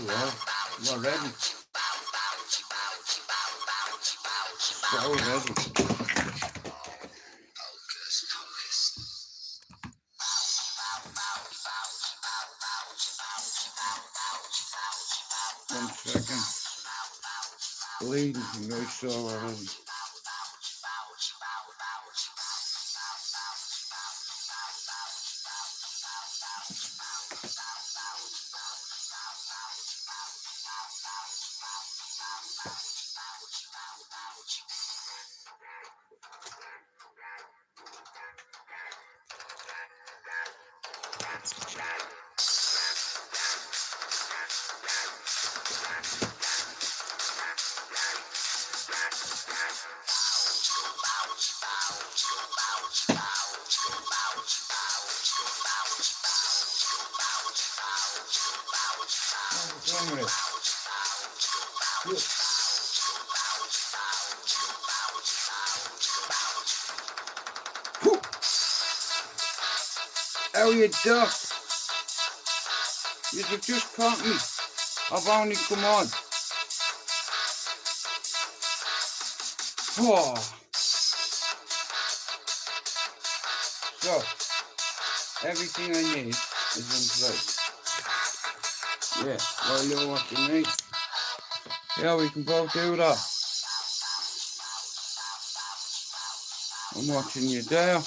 well, we're ready. So ready. One second. Bleeding from my soul already. How you duck? You have just caught me. I've only come on. Oh. So, everything I need is in place. Yeah, while you're watching me. Yeah, we can both do that. I'm watching you there.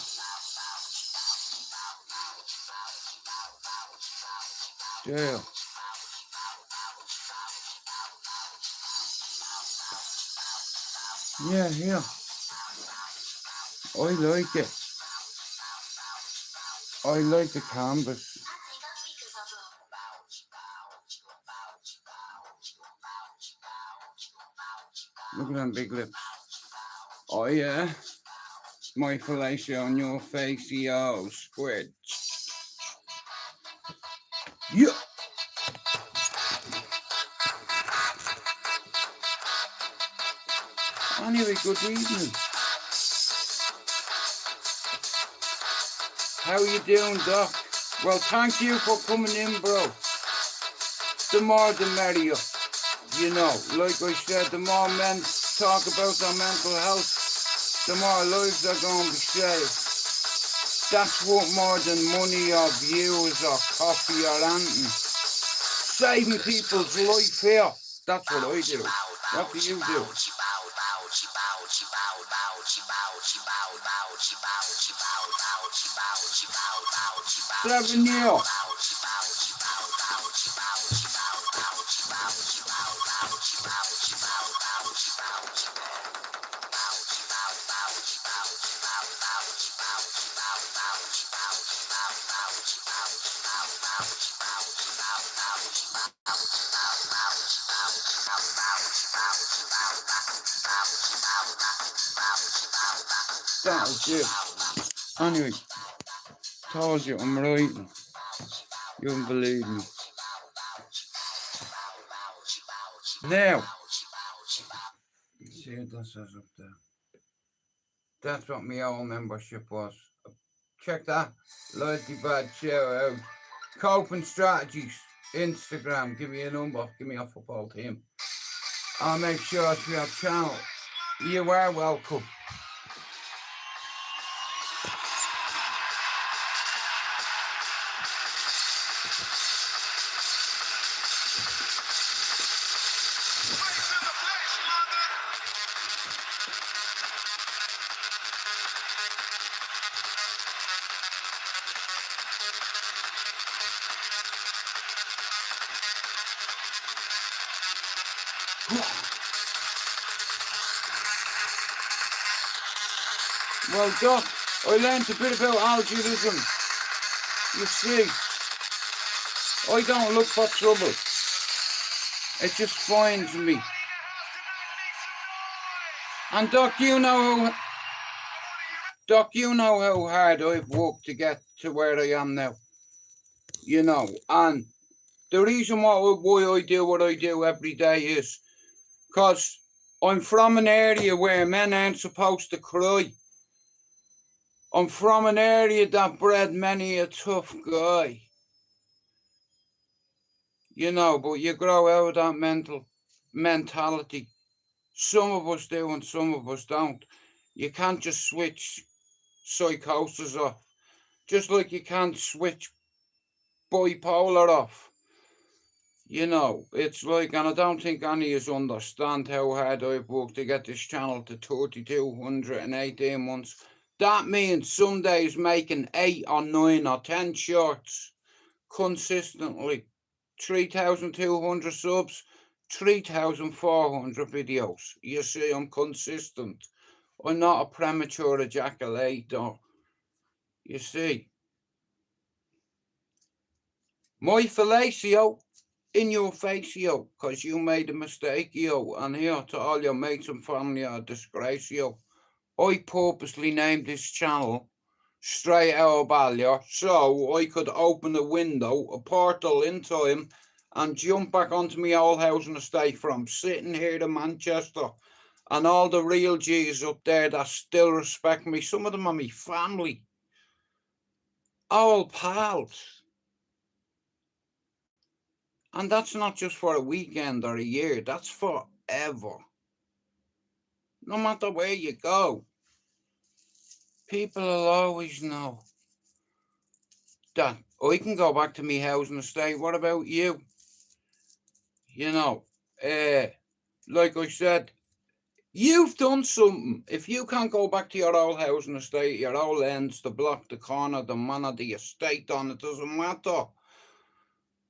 There. Yeah, here. I like it. I like the canvas. Look at them big lips. Oh yeah. My fellatio on your face, yo, squid. Yeah. Anyway, good evening. How you doing, Doc? Well, thank you for coming in, bro. The more the merrier. You know, like I said, the more men talk about their mental health, the more lives are going to be saved. That's what more than money or views or coffee or anything. Saving people's life here. That's what I do. What do you do? Revenue. That was it. Anyway, told you I'm writing. You wouldn't believe me. Now, see what that says up there. That's what my old membership was. Check that. Loyalty badge, shout out. Coping strategies. Instagram, give me a number. Give me a football team. I'll make sure it's your channel. You are welcome. Well, Doc, I learned a bit about algorithm. You see, I don't look for trouble. It just finds me. And Doc, you know how hard I've worked to get to where I am now. You know, and the reason why I do what I do every day is Because I'm from an area where men aren't supposed to cry. I'm from an area that bred many a tough guy. You know, but you grow out of that mentality. Some of us do and some of us don't. You can't just switch psychosis off. Just like you can't switch bipolar off. You know, it's like, and I don't think any of us understand how hard I've worked to get this channel to 3,218 months. That means some days making 8 or 9 or 10 shorts consistently. 3,200 subs, 3,400 videos. You see, I'm consistent. I'm not a premature ejaculator. You see. My fellatio in your face, yo, because you made a mistake, yo, and here to all your mates and family are disgrace, yo. I purposely named this channel STRAIGHTOUTTABALLYER so I could open a window, a portal in time, and jump back onto my old housing estate from sitting here in Manchester, and all the real G's up there that still respect me. Some of them are my family, old pals. And that's not just for a weekend or a year, that's forever. No matter where you go, people will always know that I can go back to my housing estate. What about you? You know, like I said, you've done something. If you can't go back to your old housing estate, your old ends, the block, the corner, the manor, the estate on, it doesn't matter.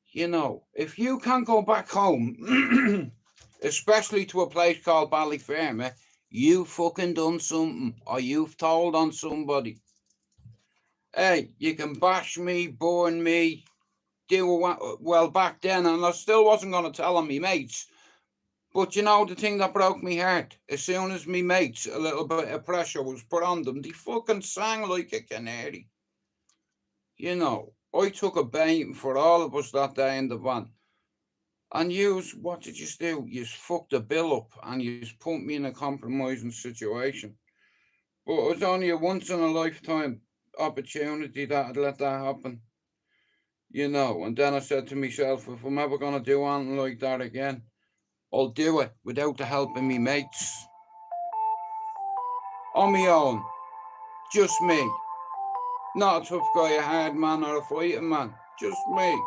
You know, if you can't go back home, especially to a place called Ballyfermot, you fucking done something, or you've told on somebody. Hey, you can bash me, burn me, well back then, and I still wasn't going to tell on me mates. But you know the thing that broke me heart? As soon as me mates, a little bit of pressure was put on them, they fucking sang like a canary. You know, I took a beating for all of us that day in the van. And what did you do? You fucked the bill up and you put me in a compromising situation. But it was only a once in a lifetime opportunity that I'd let that happen. You know, and then I said to myself, if I'm ever going to do anything like that again, I'll do it without the help of me mates. On my own. Just me. Not a tough guy, a hard man or a fighting man. Just me.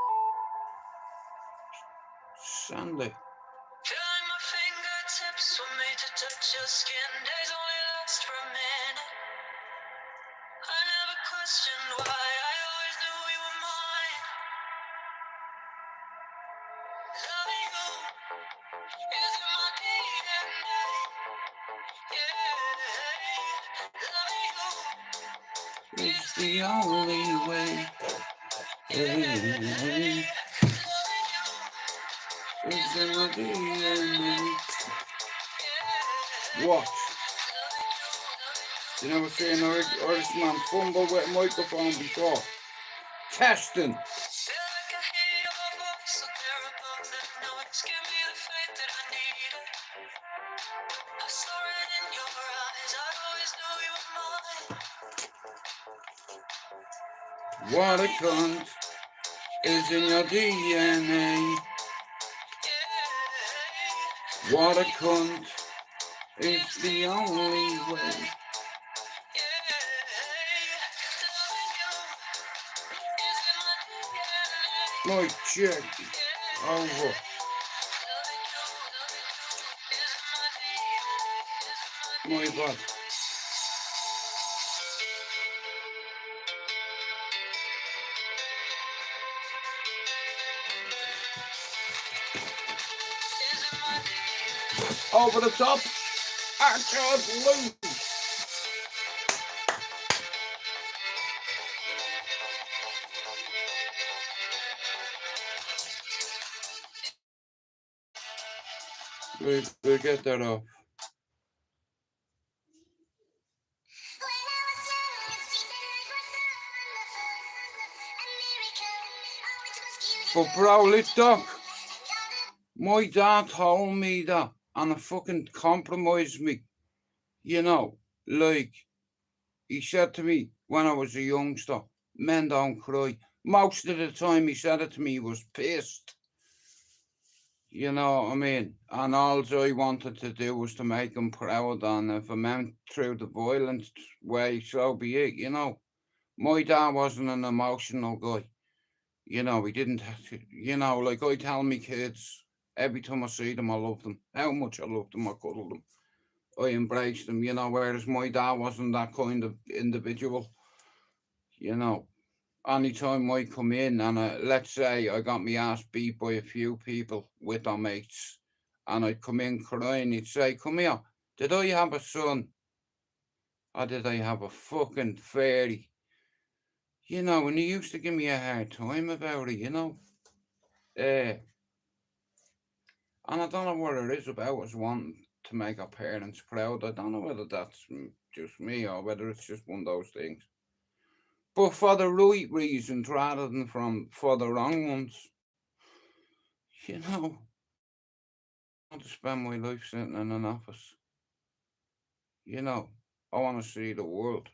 Sandy. Feeling my fingertips were made to touch your skin. Days only last for a minute. I never questioned why. I always knew you were mine. Loving you is in my DNA. Yeah, loving you is the only way. Yeah, It's in my DNA. What? You never seen an Irishman fumble with a microphone before? Testing. What a cunt is in your DNA. What a cunt is the only way. My check over. My bad. Over the top. I can't lose. We'll get that off. But bro, let's talk. My dad told me that and it fucking compromised me, you know. Like, he said to me when I was a youngster, men don't cry. Most of the time he said it to me, he was pissed. You know what I mean? And all I wanted to do was to make him proud, and if it meant through the violent way, so be it, you know. My dad wasn't an emotional guy. You know, he didn't, you know, like I tell me kids, every time I see them, I love them. How much I love them, I cuddle them. I embrace them, you know, whereas my dad wasn't that kind of individual, you know. Anytime I come in and let's say I got my ass beat by a few people with our mates, and I'd come in crying, he'd say, "Come here, did I have a son? Or did I have a fucking fairy?" You know, and he used to give me a hard time about it, you know. And I don't know what it is about us wanting to make our parents proud. I don't know whether that's just me or whether it's just one of those things. But for the right reasons rather than for the wrong ones. You know, I want to spend my life sitting in an office. You know, I want to see the world.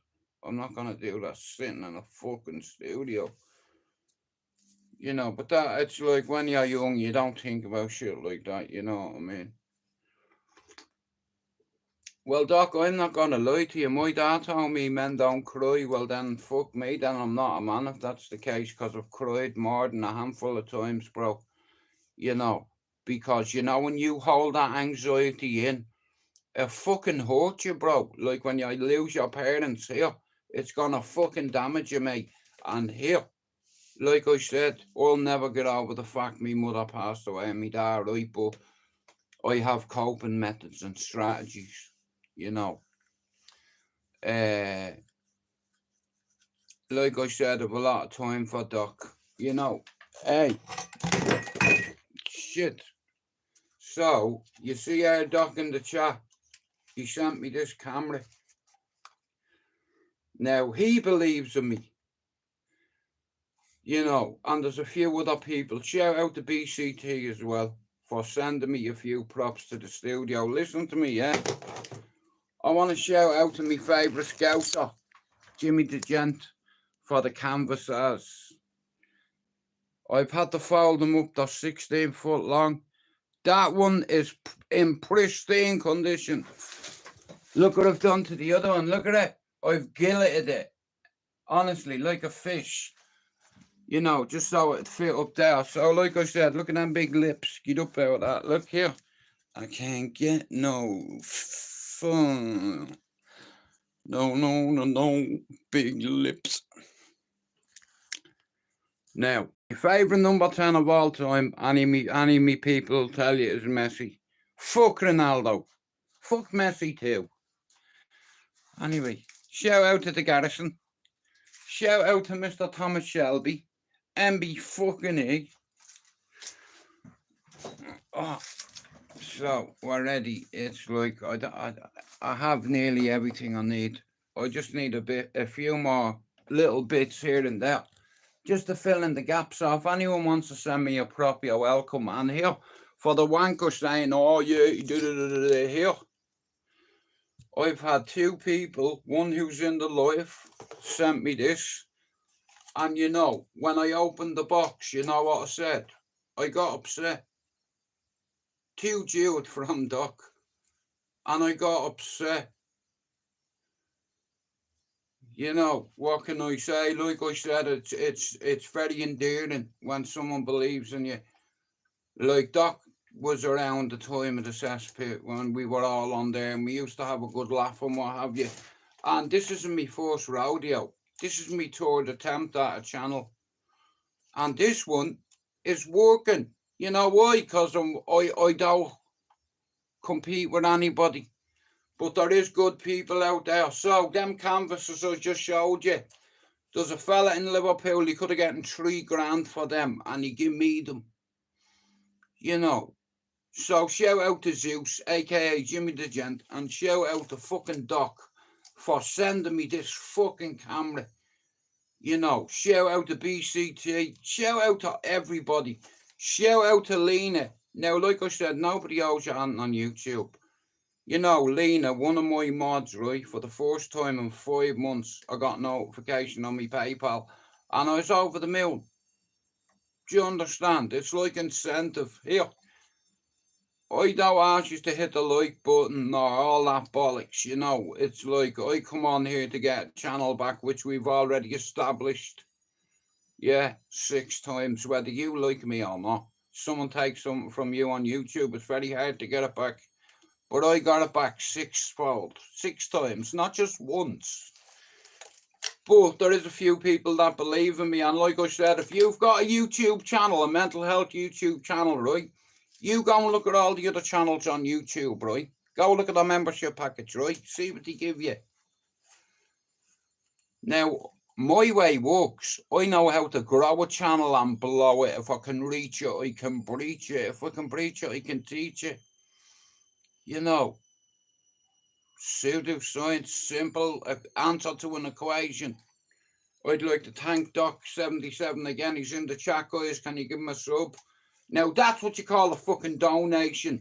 I'm not going to do that sitting in a fucking studio. You know, but that it's like when you're young, you don't think about shit like that. You know what I mean? Well, Doc, I'm not going to lie to you. My dad told me men don't cry. Well, then fuck me. Then I'm not a man if that's the case, because I've cried more than a handful of times, bro. You know, because, you know, when you hold that anxiety in, it fucking hurt you, bro. Like when you lose your parents here, it's gonna fucking damage you, mate. And here, like I said, I'll never get over the fact my mother passed away and my dad, right? But I have coping methods and strategies, you know. Uh, like I said, I've a lot of time for Doc, you know. Hey, shit. So, you see our Doc in the chat? He sent me this camera. Now, he believes in me. You know, and there's a few other people. Shout out to BCT as well for sending me a few props to the studio. Listen to me, yeah? I want to shout out to my favourite scouser, Jimmy the Gent, for the canvases. I've had to fold them up, they're 16 foot long. That one is in pristine condition. Look what I've done to the other one, look at it. I've gilleted it, honestly, like a fish. You know, just so it fit up there. So, like I said, look at them big lips. Get up out of that. Look here. I can't get no fun. No. Big lips. Now, my favourite number 10 of all time, any me people will tell you, is Messi. Fuck Ronaldo. Fuck Messi too. Anyway, shout out to the Garrison. Shout out to Mr. Thomas Shelby. MB fucking A. Oh, so we're ready. It's like I have nearly everything I need. I just need a few more little bits here and there, just to fill in the gaps. So if anyone wants to send me a prop, you're welcome. And here, for the wanker saying, "Oh yeah, here," I've had two people, one who's in the live, sent me this. And you know, when I opened the box, you know what I said? I got upset. To Jude from Doc. And I got upset. You know, what can I say? Like I said, it's very endearing when someone believes in you. Like Doc was around the time of the cesspit when we were all on there and we used to have a good laugh and what have you. And this isn't my first rodeo. This is my third attempt at a channel. And this one is working. You know why? Because I don't compete with anybody. But there is good people out there. So them canvases I just showed you. There's a fella in Liverpool, he could have gotten $3,000 for them and he gave me them. You know. So shout out to Zeus, aka Jimmy the Gent, and shout out to fucking Doc for sending me this fucking camera. You know, shout out to BCT, shout out to everybody. Shout out to Lena. Now, like I said, nobody owes you anything on YouTube. You know, Lena, one of my mods, right, for the first time in 5 months, I got notification on my PayPal, and I was over the moon. Do you understand? It's like incentive. Here, I don't ask you to hit the like button or all that bollocks, you know. It's like I come on here to get channel back, which we've already established. Yeah, 6 times, whether you like me or not. Someone takes something from you on YouTube, it's very hard to get it back. But I got it back sixfold, 6 times, not just once. But there is a few people that believe in me, and like I said, if you've got a YouTube channel, a mental health YouTube channel, right, you go and look at all the other channels on YouTube, right? Go look at the membership package, right? See what they give you. Now, my way works. I know how to grow a channel and blow it. If I can reach it, I can breach it. If I can breach it, I can teach it. You know, pseudoscience, simple answer to an equation. I'd like to thank Doc77 again. He's in the chat, guys. Can you give him a sub? Now, that's what you call a fucking donation.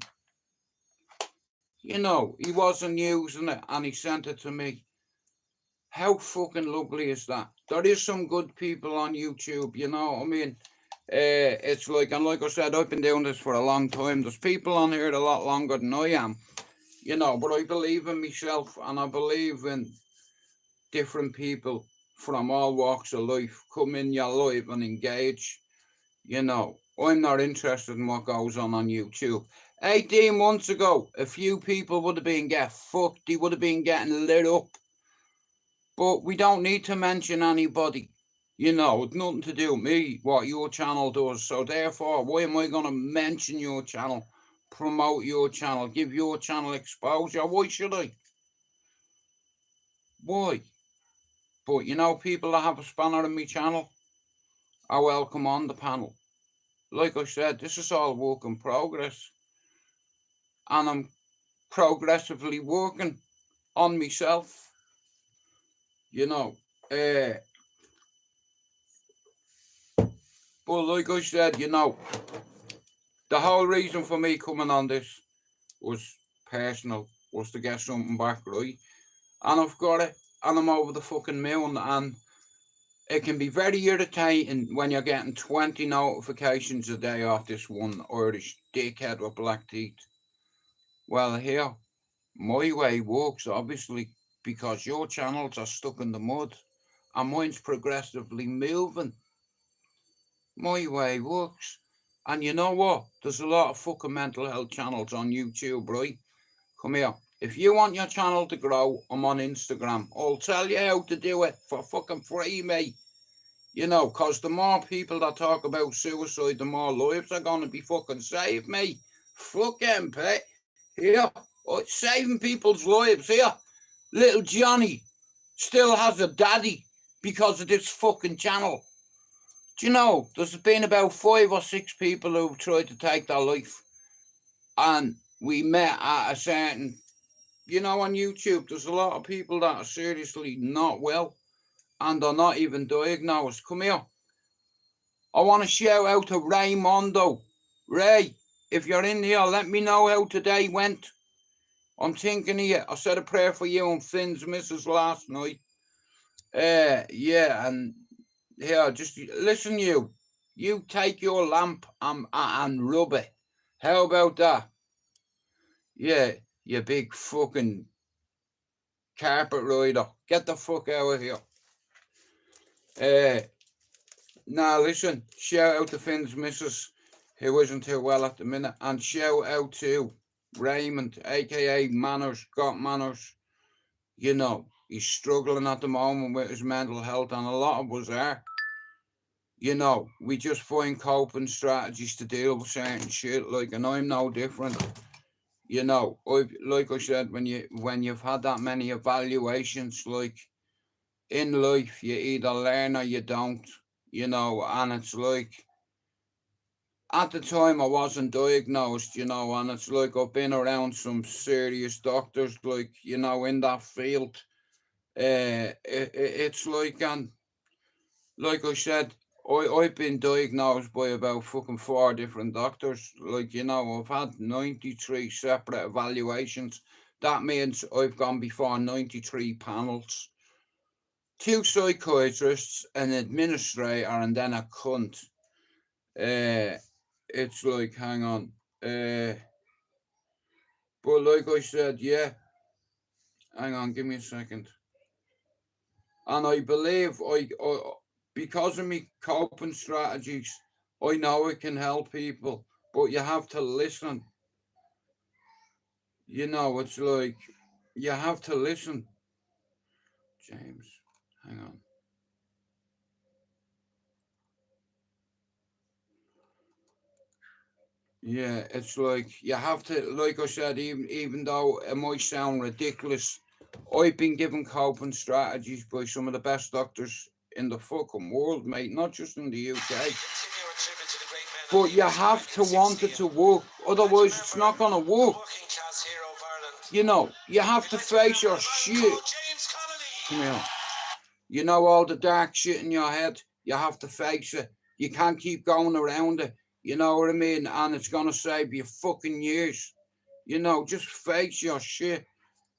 You know, he wasn't using it and he sent it to me. How fucking lovely is that? There is some good people on YouTube, you know what I mean? It's like, and like I said, I've been doing this for a long time. There's people on here a lot longer than I am, you know, but I believe in myself and I believe in different people from all walks of life. Come in your life and engage. You know, I'm not interested in what goes on YouTube. 18 months ago, a few people would have been getting fucked. They would have been getting lit up. But we don't need to mention anybody. You know, it's nothing to do with me, what your channel does. So therefore, why am I going to mention your channel, promote your channel, give your channel exposure? Why should I? Why? But you know, people that have a spanner in my channel, I welcome on the panel. Like I said, this is all work in progress. And I'm progressively working on myself. You know, but like I said, you know, the whole reason for me coming on this was personal, was to get something back, right? And I've got it, and I'm over the fucking moon, and it can be very irritating when you're getting 20 notifications a day off this one Irish dickhead with black teeth. Well, here, my way works, obviously, because your channels are stuck in the mud, and mine's progressively moving. My way works. And you know what? There's a lot of fucking mental health channels on YouTube, right? Come here. If you want your channel to grow, I'm on Instagram. I'll tell you how to do it for fucking free, mate. You know, because the more people that talk about suicide, the more lives are going to be fucking saved, mate. Fucking pay. Here. Saving people's lives. Here. Little Johnny still has a daddy because of this fucking channel. Do you know, there's been about 5 or 6 people who've tried to take their life. And we met at a certain, you know, on YouTube, there's a lot of people that are seriously not well and are not even diagnosed. Come here. I want to shout out to Raymondo. Ray, if you're in here, let me know how today went. I'm thinking of you. I said a prayer for you and Finn's missus last night. Yeah, and here, just listen, you. You take your lamp and rub it. How about that? Yeah, you big fucking carpet rider. Get the fuck out of here. Now listen, shout out to Finn's missus, who isn't too well at the minute, and shout out to Raymond, aka Manners, got Manners. You know, he's struggling at the moment with his mental health, and a lot of us are. You know, we just find coping strategies to deal with certain shit, like, and I'm no different. You know, like I said, when you've had that many evaluations, like in life, you either learn or you don't. You know, and it's like at the time I wasn't diagnosed, you know, and it's like I've been around some serious doctors, like, you know, in that field. It's like, and like I said, I've been diagnosed by about fucking 4 different doctors. Like, you know, I've had 93 separate evaluations. That means I've gone before 93 panels. 2 psychiatrists, an administrator, and then a cunt. It's like, hang on. But like I said, yeah. Hang on, give me a second. And I believe because of me coping strategies, I know it can help people, but you have to listen. You know, it's like you have to listen. James, hang on. Yeah, it's like you have to, like I said, even though it might sound ridiculous, I've been given coping strategies by some of the best doctors in the fucking world, mate, not just in the UK. But you have to want it to work, otherwise it's not gonna work. You know, you have to face your shit. Come here. You know all the dark shit in your head, you have to face it. You can't keep going around it. You know what I mean? And it's gonna save you fucking years. You know, just face your shit.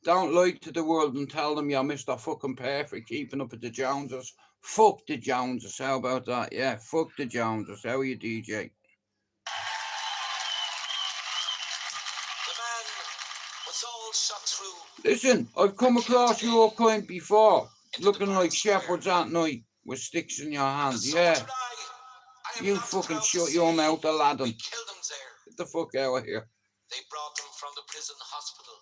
Don't lie to the world and tell them you're Mr. fucking perfect, keeping up with the Joneses. Fuck the Joneses, how about that? Yeah, fuck the Joneses. How are you, DJ? Listen, I've come across your kind before, looking like shepherds at night with sticks in your hand. Yeah. You fucking shut your mouth, Aladdin. Get the fuck out of here. They brought them from the prison hospital.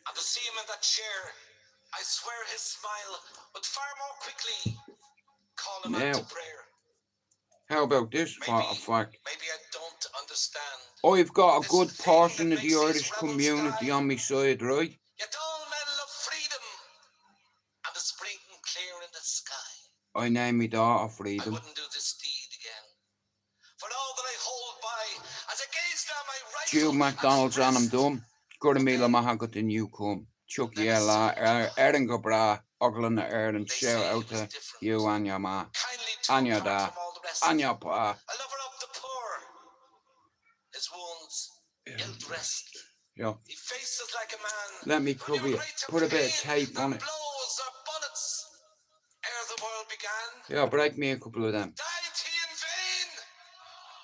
And to see him in that chair, I swear his smile would far more quickly call him out to prayer. How about this part of fact? Maybe I don't understand. I've got a good portion of the Irish community on my side, right? Yet all men love freedom and the spring clear in the sky. I named my daughter Freedom. I wouldn't do this deed again. For all that I hold by, as I gaze down my rifle. Jude McDonald's and I'm dumb. Guramila Mahagot the new come. Chuck Yella, Erin Gobra, Oglan Erin, shout out to you and your ma. And your dad. And your pa. A lover of the poor. His wounds ill-dressed. Yeah. He faces like a man. Let me cover you. Put a bit of tape on it. Blows or bullets ere the world began. Yeah, break me a couple of them. Died he in vain?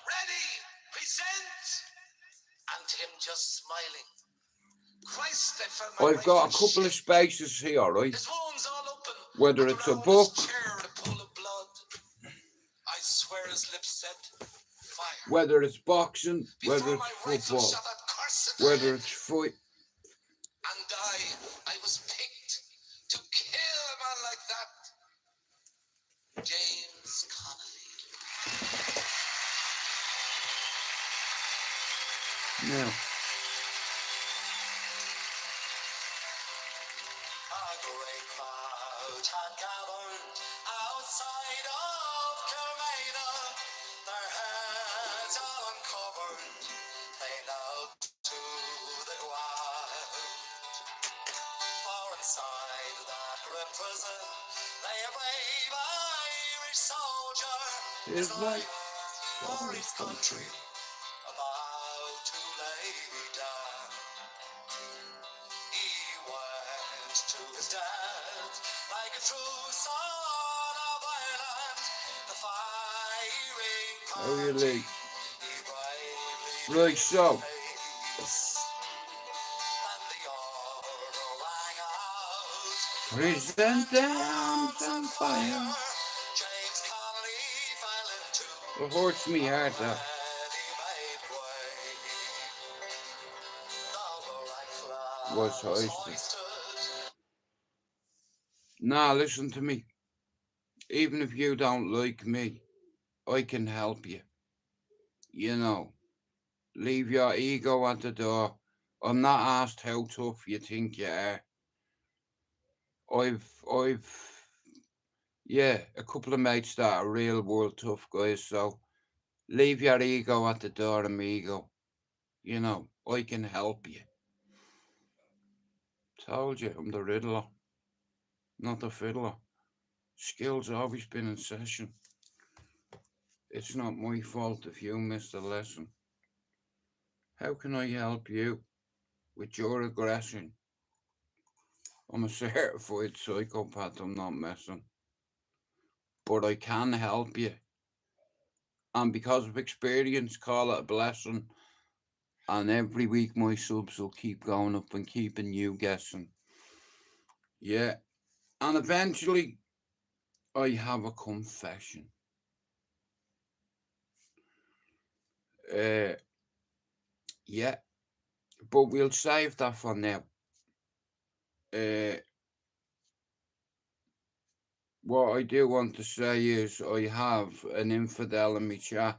Ready, present, and him just smiling. Christ, I felt my I've got a couple of spaces here, right? His wounds all open. Whether it's a book, I swear his lips said fire. Whether it's boxing, whether it's football, whether it's fight. And I was picked to kill a man like that. James Connolly. Now. A great crowd had gathered outside of Kilmainham, their heads all uncovered, they knelt to the ground. For inside that grim prison lay a brave Irish soldier, his life for his country about to lay down. He went to his death like a true son of Ireland, the firing party he bravely Right, so. faced. And the order rang out, Present arms on fire. James Connolly fell into It hurts me heart, that. Was hoisted. Nah, listen to me. Even if you don't like me, I can help you. You know, leave your ego at the door. I'm not asked how tough you think you are. Yeah, a couple of mates that are real world tough guys, so leave your ego at the door, amigo. You know, I can help you. Told you, I'm the Riddler, not the Fiddler. Skills always been in session. It's not my fault if you missed a lesson. How can I help you with your aggression? I'm a certified psychopath, I'm not messing. But I can help you. And because of experience, call it a blessing. And every week my subs will keep going up and keeping you guessing. Yeah. And eventually, I have a confession. Yeah. But we'll save that for now. What I do want to say is I have an infidel in my chat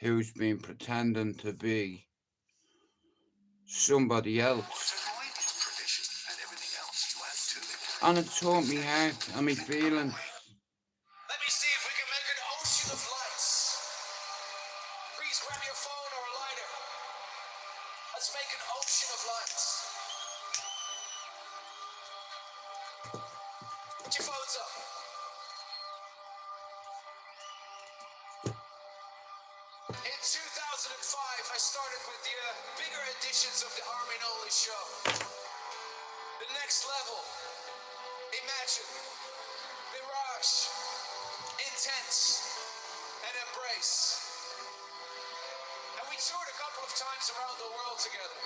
who's been pretending to be somebody else. And it taught me heart and me feelings. Let me see if we can make an ocean of lights. Please grab your phone or a lighter. Let's make an ocean of lights. Put your phones up. In 2005, I started with the bigger editions of the Armin Only show. The next level. Imagine. Mirage. Intense. And embrace. And we toured a couple of times around the world together.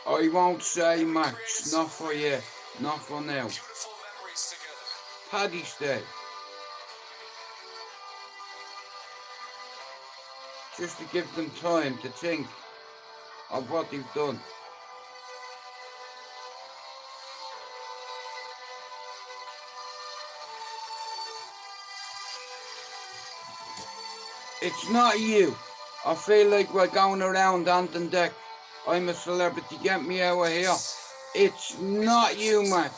I won't say Max, not for you, not for now. Beautiful memories together. Paddy's Day. Just to give them time to think of what they've done. It's not you. I feel like we're going around Anton Deck. I'm a celebrity, get me out of here. It's not you, Max.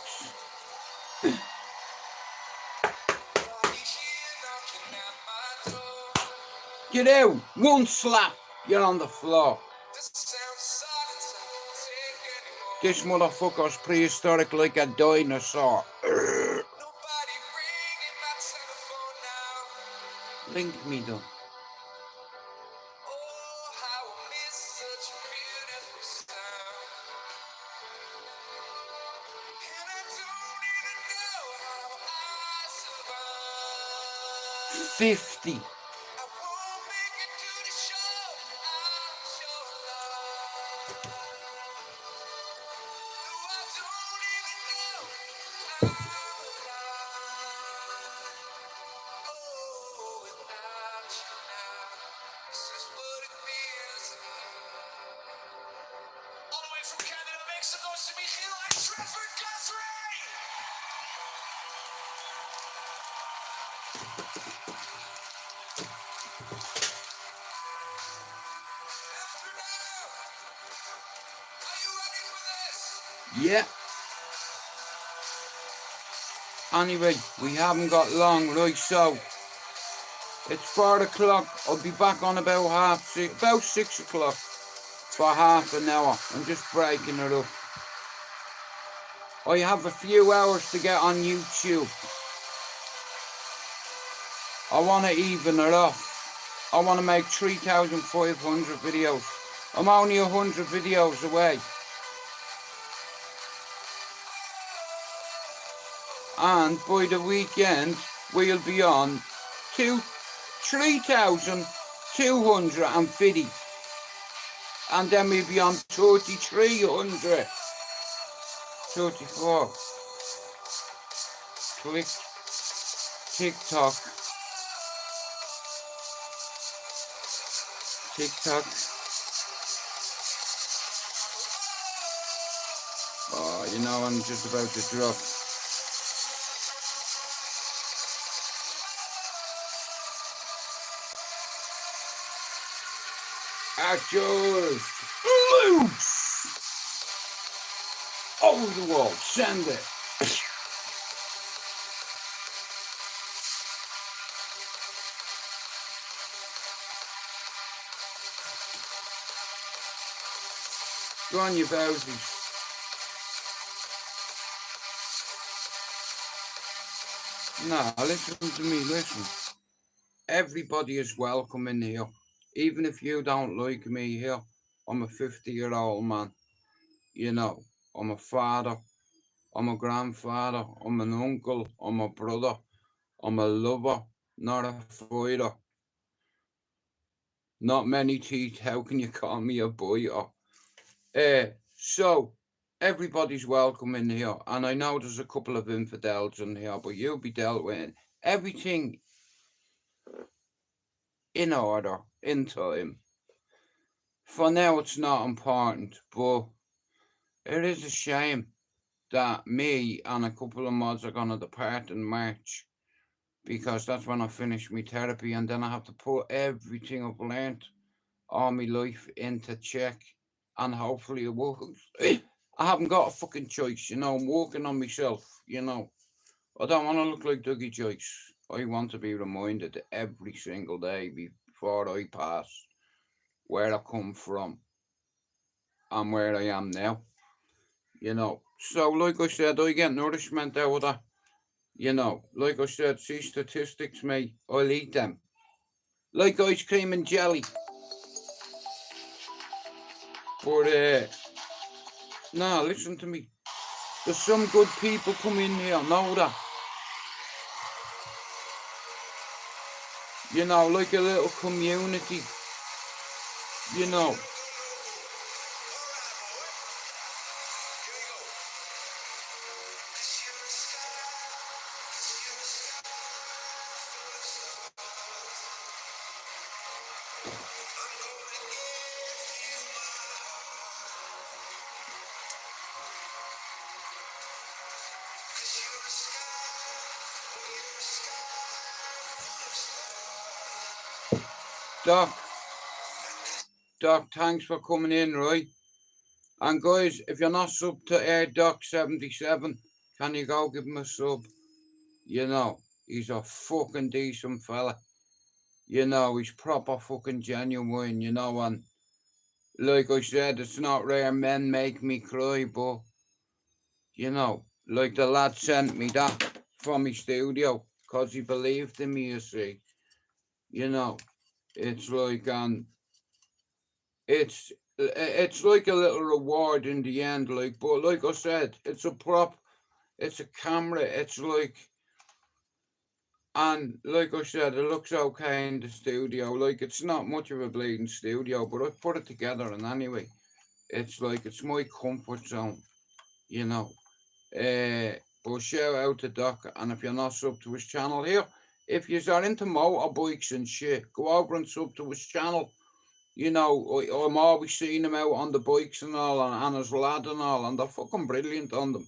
Get out! One slap, you're on the floor. This motherfucker's prehistoric like a dinosaur. Link me though. $50. Yeah. Anyway, we haven't got long, right? So it's 4 o'clock. I'll be back on about 6 o'clock for half an hour. I'm just breaking it up. I have a few hours to get on YouTube. I want to even it off. I want to make 3,500 videos. I'm only 100 videos away. And by the weekend, we'll be on 3,250. And then we'll be on 3,300. 34. Click TikTok. Oh, you know, I'm just about to drop. Actors loose over the wall. Send it. Go on, you bowsies. Nah, listen to me, listen. everybody is welcome in here. Even if you don't like me here, I'm a 50-year-old man. You know, I'm a father, I'm a grandfather, I'm an uncle, I'm a brother, I'm a lover, not a fighter. Not many teeth, how can you call me a biter? So, everybody's welcome in here, and I know there's a couple of infidels in here, but you'll be dealt with. Everything in order, in time. For now, it's not important, but it is a shame that me and a couple of mods are going to depart in March because that's when I finish my therapy and then I have to put everything I've learned all my life into check and hopefully it works. I haven't got a fucking choice, I'm working on myself, I don't want to look like Dougie Joyce. I want to be reminded every single day before I pass where I come from and where I am now. So like I said, I get nourishment out of that. Like I said, see statistics, mate, I'll eat them. Like ice cream and jelly. But, nah, listen to me. There's some good people come in here, know that. Like a little community. You know. Doc, thanks for coming in, right? And guys, if you're not sub to Air Doc 77, can you go give him a sub? He's a fucking decent fella. He's proper fucking genuine, and like I said, it's not rare men make me cry, but, like the lad sent me that from my studio, because he believed in me, you see. It's like, it's like a little reward in the end, like, but like I said, it's a prop, it's a camera, it's like, and like I said, it looks okay in the studio. Like, it's not much of a bleeding studio, but I put it together, and anyway, it's like it's my comfort zone, you know. But shout out to Doc, and if you're not sub to his channel here, if you are into motorbikes and shit, go over and sub to his channel. I'm always seeing him out on the bikes and all, and his lad and all, and they're fucking brilliant on them.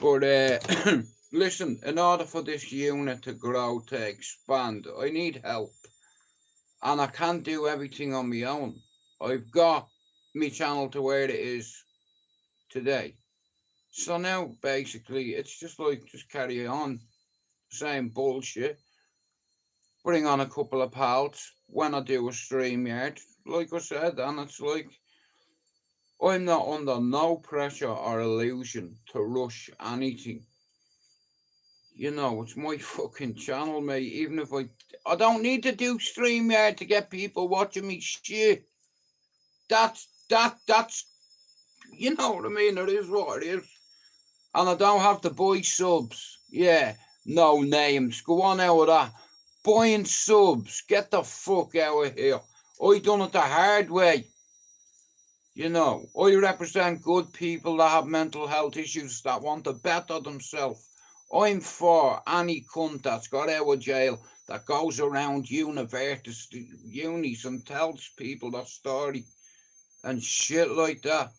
But listen, in order for this unit to grow, to expand, I need help. And I can't do everything on my own. I've got my channel to where it is today. So now, basically, it's just carry on, same bullshit. Bring on a couple of pals when I do a stream yard, like I said, and it's like, I'm not under no pressure or illusion to rush anything. It's my fucking channel, mate. Even if I don't need to do StreamYard to get people watching me shit. That's, you know what I mean? It is what it is. And I don't have to buy subs. Yeah, no names. Go on out of that. Buying subs. Get the fuck out of here. I done it the hard way. I represent good people that have mental health issues that want to better themselves. I'm for any cunt that's got out of jail that goes around unis and tells people their story and shit like that.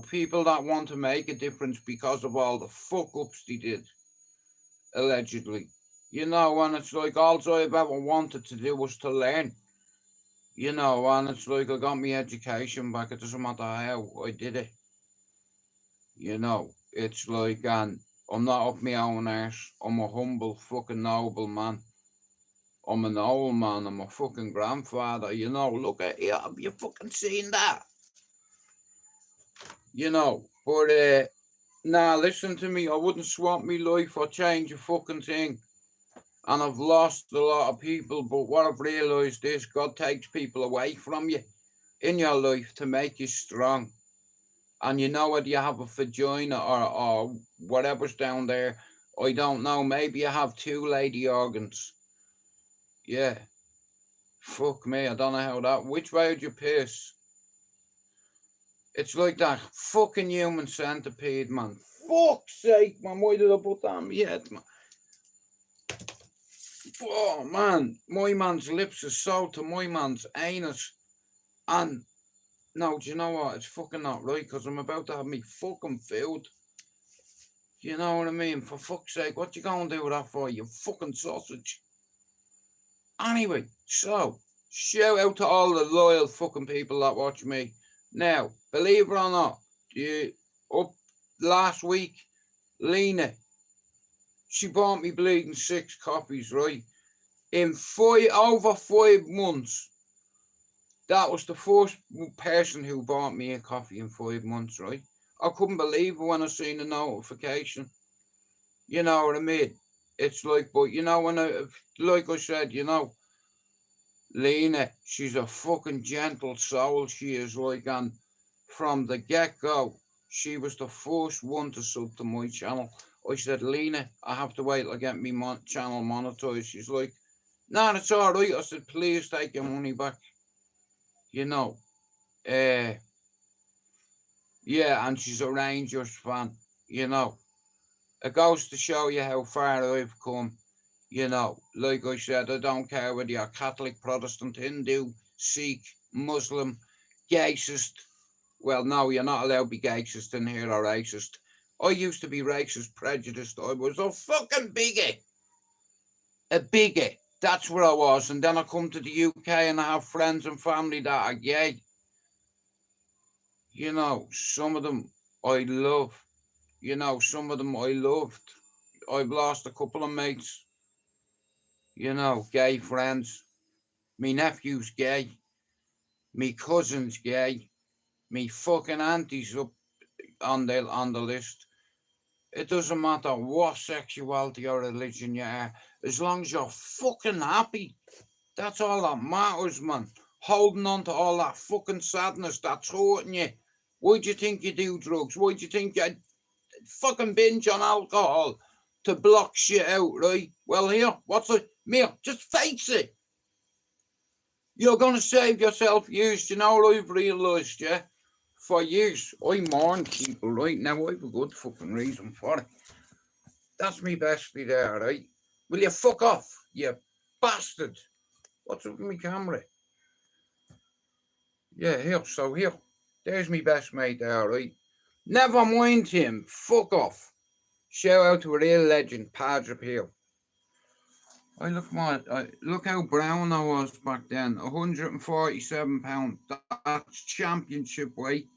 People that want to make a difference because of all the fuck ups they did, allegedly. And it's like all I've ever wanted to do was to learn. And it's like I got my education back. It doesn't matter how I did it. It's like, and I'm not up my own arse. I'm a humble fucking noble man. I'm an old man. I'm a fucking grandfather. Look at you. Have you fucking seen that? But, nah, listen to me. I wouldn't swap me life or change a fucking thing. And I've lost a lot of people, but what I've realised is God takes people away from you in your life to make you strong. And you know whether you have a vagina or whatever's down there, I don't know. Maybe you have two lady organs. Yeah. Fuck me, I don't know how that. Which way would you piss? It's like that fucking human centipede, man. Fuck's sake, man. Why did I put that on my head, man? Oh, man. My man's lips are so to my man's anus. And, no, do you know what? It's fucking not right because I'm about to have me fucking food. You know what I mean? For fuck's sake, what you gonna do with that for, you fucking sausage? Anyway, so, shout out to all the loyal fucking people that watch me. Now, believe it or not, up last week, Lena, she bought me bleeding 6 copies, right? In over 5 months. That was the first person who bought me a coffee in 5 months, right? I couldn't believe it when I seen the notification. You know what I mean? It's like, but you know, like I said, you know, Lena, she's a fucking gentle soul, she is like, and from the get-go, she was the first one to sub to my channel. I said, Lena, I have to wait till I get me channel monetized. She's like, nah, it's alright. I said, please take your money back. You know, yeah, and she's a Rangers fan, you know. It goes to show you how far I've come. You know, like I said, I don't care whether you're Catholic, Protestant, Hindu, Sikh, Muslim, gayist. Well, no, you're not allowed to be gayist in here or racist. I used to be racist, prejudiced. I was a fucking bigot. A bigot. That's where I was. And then I come to the UK and I have friends and family that are gay. You know, some of them I love. You know, some of them I loved. I've lost a couple of mates. You know, gay friends. Me nephew's gay. Me cousin's gay. Me fucking auntie's up on the list. It doesn't matter what sexuality or religion you are, as long as you're fucking happy. That's all that matters, man. Holding on to all that fucking sadness that's hurting you. Why do you think you do drugs? Why do you think you fucking binge on alcohol to block shit out, right? Well, here, what's it? Mere, just face it. You're gonna save yourself years. You know what I've realised, yeah? For years, I mourn people, right? Now, I've a good fucking reason for it. That's me bestie there, right? Will you fuck off, you bastard? What's up with my camera? Yeah, here, so here. There's me best mate there, right? Never mind him, fuck off. Shout out to a real legend, Padre Peel. Look how brown I was back then. 147 pounds. That's championship weight.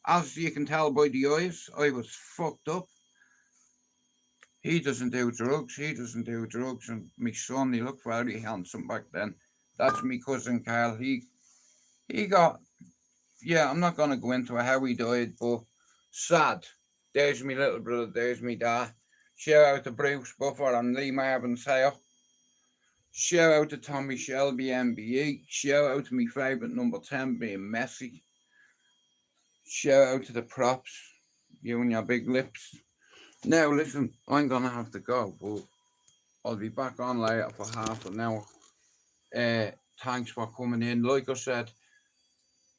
As you can tell by the eyes, I was fucked up. He doesn't do drugs. And my son, he looked very handsome back then. That's my cousin Carl. He got, yeah, I'm not gonna go into how he died, but sad. There's me little brother. There's me dad. Shout out to Bruce Buffer and Lee Marvin's here. Shout out to Tommy Shelby MBE. Shout out to my favourite number 10 being Messi. Shout out to the props. You and your big lips. Now listen, I'm gonna have to go, but I'll be back on later for half an hour. Thanks for coming in. Like I said,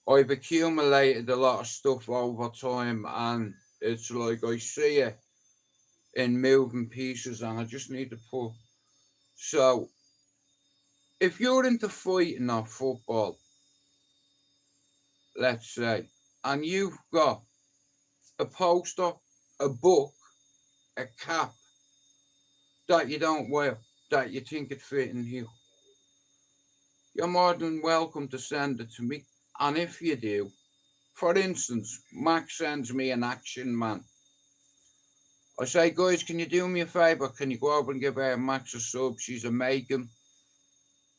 I've accumulated a lot of stuff over time and it's like I see it in moving pieces and I just need to put. So if you're into fighting or football, let's say, and you've got a poster, a book, a cap that you don't wear, that you think it fit in you, you're more than welcome to send it to me. And if you do, for instance, Max sends me an Action Man. I say, guys, can you do me a favour? Can you go over and give Max a sub? She's a Megan.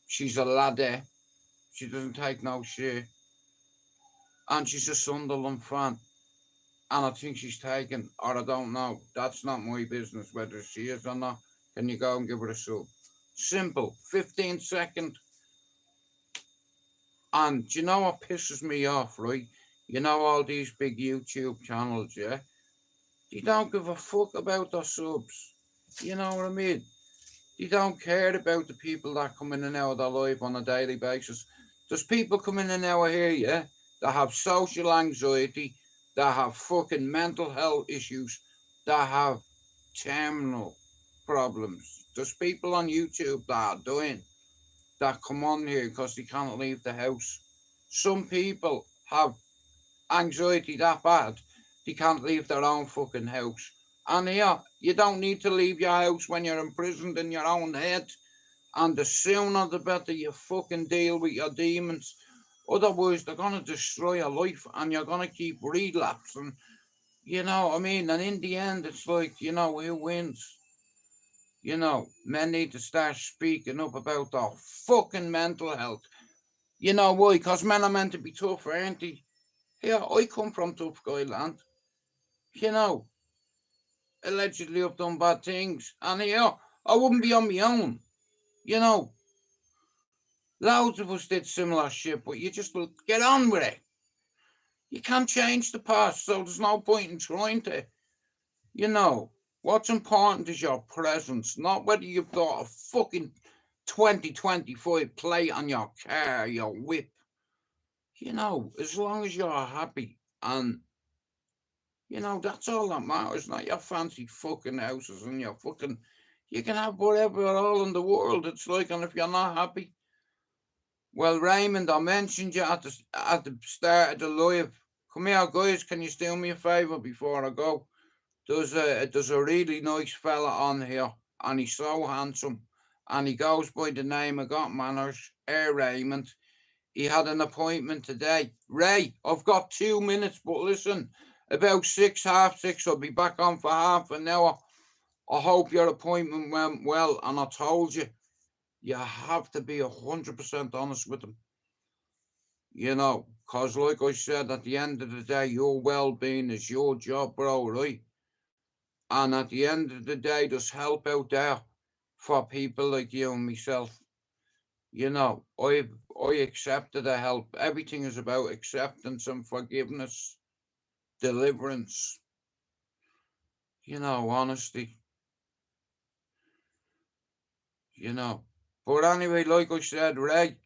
She's a laddie. She doesn't take no shit. And she's a Sunderland fan. And I think she's taken, or I don't know. That's not my business whether she is or not. Can you go and give her a sub? Simple. 15-second. And do you know what pisses me off, right? You know all these big YouTube channels, yeah? They don't give a fuck about their subs. You know what I mean? They don't care about the people that come in and out of their life on a daily basis. There's people coming in and out of here, yeah, that have social anxiety, that have fucking mental health issues, that have terminal problems. There's people on YouTube that are dying, that come on here because they can't leave the house. Some people have anxiety that bad, they can't leave their own fucking house. And yeah, you don't need to leave your house when you're imprisoned in your own head. And the sooner the better you fucking deal with your demons. Otherwise, they're going to destroy your life and you're going to keep relapsing. You know what I mean? And in the end, it's like, you know, who wins? You know, men need to start speaking up about their fucking mental health. You know why? Because men are meant to be tough, aren't they? Yeah, I come from tough guy land. You know, allegedly I've done bad things. And yeah, I wouldn't be on my own. You know, loads of us did similar shit, but you just get on with it. You can't change the past, so there's no point in trying to. You know, what's important is your presence, not whether you've got a fucking 2025 plate on your car, your whip. You know, as long as you're happy and you know, that's all that matters, not your fancy fucking houses and your fucking. You can have whatever all in the world, it's like, and if you're not happy. Well, Raymond, I mentioned you at the start of the live. Come here, guys, can you do me a favour before I go? There's a really nice fella on here, and he's so handsome, and he goes by the name of Got Manners, Raymond. He had an appointment today. Ray, I've got 2 minutes, but listen, about 6, half 6, I'll be back on for half an hour. I hope your appointment went well, and I told you, you have to be 100% honest with them. You know, because like I said, at the end of the day, your well-being is your job, bro, right? And at the end of the day, there's help out there for people like you and myself. You know, I accepted the help. Everything is about acceptance and forgiveness, deliverance. You know, honesty. You know. But anyway, like I said, Ray,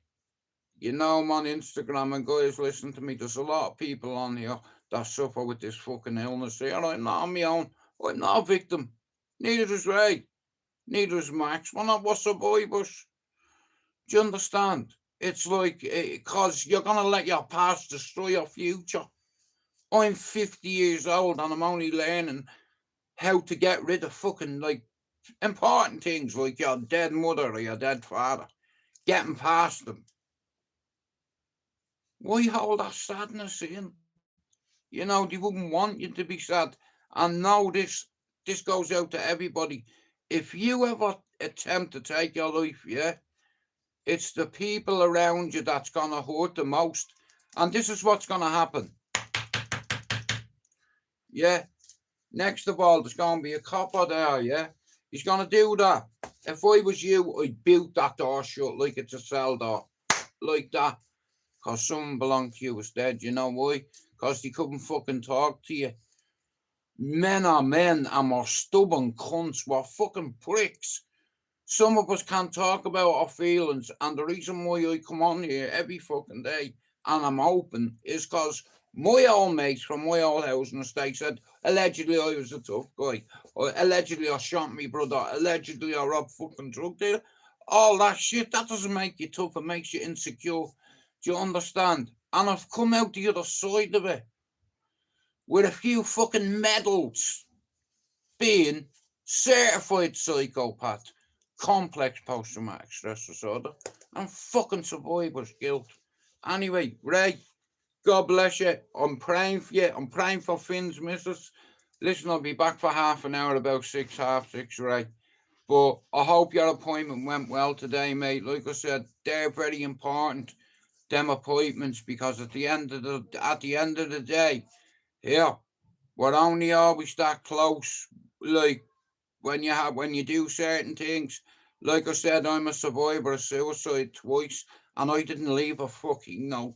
you know I'm on Instagram, and guys, listen to me. There's a lot of people on here that suffer with this fucking illness here. I'm not on my own. I'm not a victim. Neither is Ray. Neither is Max. We're not what survivors. Do you understand? It's like, because you're going to let your past destroy your future. I'm 50 years old and I'm only learning how to get rid of fucking, like, important things like your dead mother or your dead father. Getting past them. Why hold that sadness in? You know, they wouldn't want you to be sad. And know this goes out to everybody. If you ever attempt to take your life, yeah, it's the people around you that's going to hurt the most. And this is what's going to happen. Yeah. Next of all, there's going to be a copper there, yeah? He's going to do that. If I was you, I'd build that door shut like it's a cell door. Like that. Because someone belonged to you was dead. You know why? Because they couldn't fucking talk to you. Men are men and we're stubborn cunts. We're fucking pricks. Some of us can't talk about our feelings, and the reason why I come on here every fucking day and I'm open is because my old mates from my old housing estate said, allegedly I was a tough guy, or allegedly I shot me brother, allegedly I robbed fucking drug dealer. All that shit, that doesn't make you tough, it makes you insecure. Do you understand? And I've come out the other side of it with a few fucking medals, being certified psychopath, complex post-traumatic stress disorder, and fucking survivor's guilt. Anyway, Ray, God bless you. I'm praying for you. I'm praying for Finn's missus. Listen, I'll be back for half an hour, about 6, half 6, Ray. But I hope your appointment went well today, mate. Like I said, they're very important, them appointments, because at the end of the day, yeah, we're only always that close. Like when you do certain things, Like I said, I'm a survivor of suicide twice, and I didn't leave a fucking note.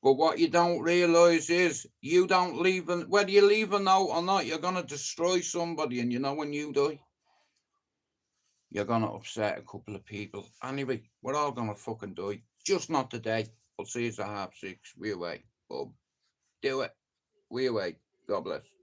But what you don't realise is, you don't leave whether you leave a note or not, you're gonna destroy somebody, and you know when you die, you're gonna upset a couple of people. Anyway, we're all gonna fucking die. Just not today. I'll see you at 6:30. We away. Bub. Do it. We away. God bless.